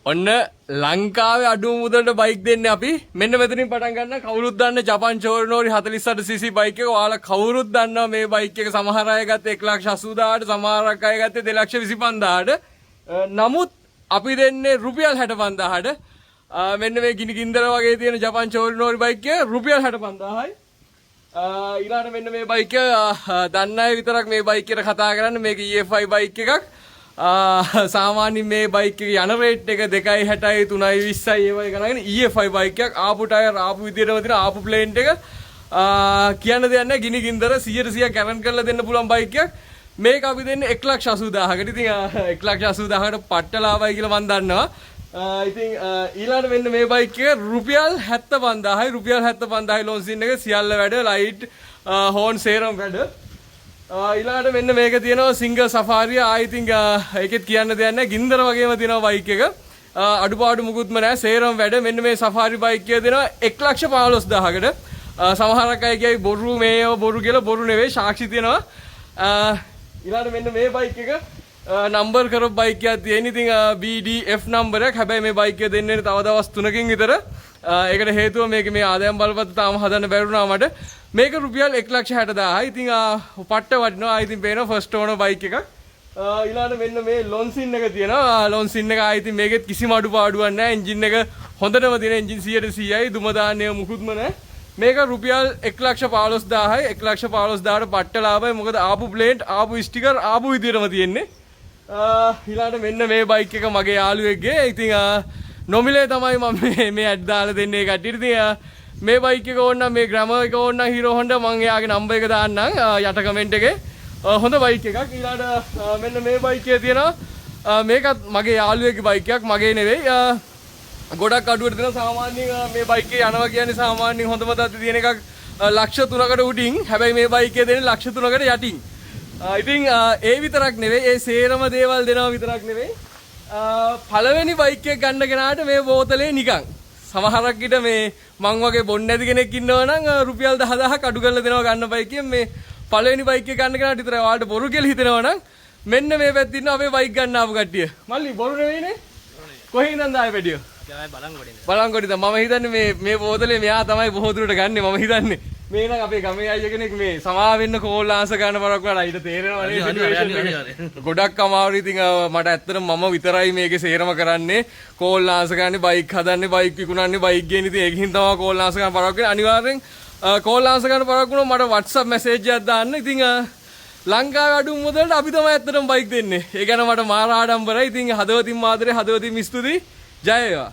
ඔන්න ලංකාවේ අඩු මුදලට බයික් දෙන්නේ අපි. මෙන්න මෙතනින් පටන් ගන්න. කවුරුත් දන්න ජපන් චෝරනෝරි 48cc බයික් එක. ඔයාලා කවුරුත් දන්නවා මේ බයික් එක සමහර අය ගත්තේ 1,80,000ට, සමහරක් අය ගත්තේ 2,25,000ට. නමුත් අපි දෙන්නේ රුපියල් 65,000ට. මෙන්න මේ ගිනි ගින්දර වගේ තියෙන ජපන් චෝරනෝරි බයික් එක රුපියල් 65,000යි. ඊළඟට මෙන්න මේ බයික් එක දන්න අය විතරක් මේ බයික් එකට කතා කරන්න. මේක EFI බයික් එකක්. සාමාන්‍යයෙන් මේ බයික් එකේ යන රේට් එක 2.60යි 3.20යි ඒ වගේ ගණන් EFI බයික් එකක් ආපු ටයර් ආපු විදියටම තියෙන ආපු ප්ලේන්ට් එක කියන්න දෙයක් නැහැ ගිනි ගින්දර 100% කැරන් කරලා දෙන්න පුළුවන් බයික් එකක් මේක අපි දෙන්නේ 1,80,000කට ඉතින් 1,80,000කට පට්ට ලාභයි කියලා මම දන්නවා ඉතින් ඊළඟට මෙන්න මේ බයික් එක රුපියල් 75,000යි රුපියල් 75,000යි ලොන්සින් එක සියල්ල වැඩ ලයිට් හෝන් සේරම් වැඩ ඊළඟට මෙන්න මේක තියෙනවා සිංගල් සෆාරිය I think ඒකෙත් කියන්න දෙයක් නැහැ ගින්දර වගේම තියෙනවා බයික් එක අඩුපාඩු මුකුත්ම නැහැ සේරම වැඩ මෙන්න මේ සෆාරි බයික් එක දෙනවා 1,15,000කට සමහරක් අය කියයි බොරු මේව බොරු කියලා බොරු නෙවෙයි සාක්ෂි තියෙනවා ඊළඟට මෙන්න මේ බයික් එක නම්බර් කරපු බයික් එකක් තියෙන ඉතින් BDF නම්බර් එක හැබැයි මේ බයික් එක දෙන්නේ තව දවස් 3කින් විතර ඒකට හේතුව මේක මේ ආදායම් බලපත්‍ර තාම හදන්න බැරුණා මට මේක රුපියල් 1,60,000යි. ඉතින් පට්ට වටිනවා. ඉතින් පේනවා ෆස්ට් ඕනර් බයික් එකක්. ඊළඟට මෙන්න මේ ලොන්සින් එක තියෙනවා. ලොන්සින් එක ඉතින් මේකෙත් කිසිම අඩුපාඩුවක් නැහැ. එන්ජින් එක හොඳටම තියෙන එන්ජින් 100%යි. දුම දාන්නේ මුකුත්ම නැහැ. මේක රුපියල් 1,15,000යි. 1,15,000ට පට්ට ලාභයි. මොකද ආපු ප්ලේට්, ආපු ස්ටිකර්, ආපු විදියටම තියෙන්නේ. ඊළඟට මෙන්න මේ බයික් එක මගේ යාළුවෙක්ගේ. ඉතින් නොමිලේ තමයි මම මේ ඇඩ් දාලා දෙන්නේ කට්ටියට. ඉතින් මේ බයික් එක ඕන නම් මේ ග්‍රැමර් එක ඕන නම් හීරෝ හොන්ඩා මම එයාගේ නම්බර් එක දාන්නම් යට කමෙන්ට් එකේ හොඳ බයික් එකක් ඊළඟට මෙන්න මේ බයික් එකේ තියෙනවා මේකත් මගේ යාළුවෙක්ගේ බයික් එකක් මගේ නෙවෙයි ගොඩක් අඩුවට දෙන සාමාන්‍යයෙන් මේ බයික් එකේ යනවා කියන්නේ සාමාන්‍යයෙන් හොඳම තත්ත්වයේ තියෙන එකක් ලක්ෂ 3කට උඩින් හැබැයි මේ බයික් එකේ දෙන්නේ ලක්ෂ 3කට යටින් ඉතින් ඒ විතරක් නෙවෙයි ඒ සේරම දේවල් දෙනවා විතරක් නෙවෙයි පළවෙනි බයික් එක ගන්න කෙනාට මේ බෝතලේ නිකන් සමහරක් විට මේ මං වගේ බොන්න නැති කෙනෙක් ඉන්නවා නම් රුපියල් 10,000ක් අඩු කරලා දෙනවා ගන්න බයිකෙන් මේ පළවෙනි බයික් එක ගන්න කෙනාට විතරයි ඔයාලට බොරු කියලා හිතෙනවා නම් මෙන්න මේ පැත්තේ ඉන්න අපේ බයික් ගන්න ආපු කට්ටිය මල්ලි බොරු නෙවෙයිනේ කොහේ ඉඳන්ද ආයේ පැටිය බලංගොඩින්ද මම හිතන්නේ මේ බෝතලේ මෙයා තමයි බොහෝ දුරට ගන්නෙ මම හිතන්නේ මේ නම් අපේ ගමේ අයිය කෙනෙක් මේ සමා වෙන්න කෝල් ආන්සර් ගන්න බරක් වලට ඊට තේරෙනවා නේ සිටුේෂන් එක ගොඩක් අමාරු ඉතින් මට ඇත්තටම මම විතරයි මේකේ සේරම කරන්නේ කෝල් ආන්සර් ගන්නේ බයික් හදන්නේ බයික් විකුණන්නේ බයික් ගේන ඉතින් ඒකින් තමයි කෝල් ආන්සර් ගන්න බරක් වෙන්නේ අනිවාර්යෙන් කෝල් ආන්සර් ගන්න බරක් වුණොත් මට WhatsApp මැසේජ් එකක් දාන්න ඉතින් ලංකාවේ අඩු මුදලට අපි තමයි ඇත්තටම බයික් දෙන්නේ ඒ ගැන මට මාර ආඩම්බරයි ඉතින් හදවතින් මාදරේ හදවතින් ස්තුතියි ජය වේවා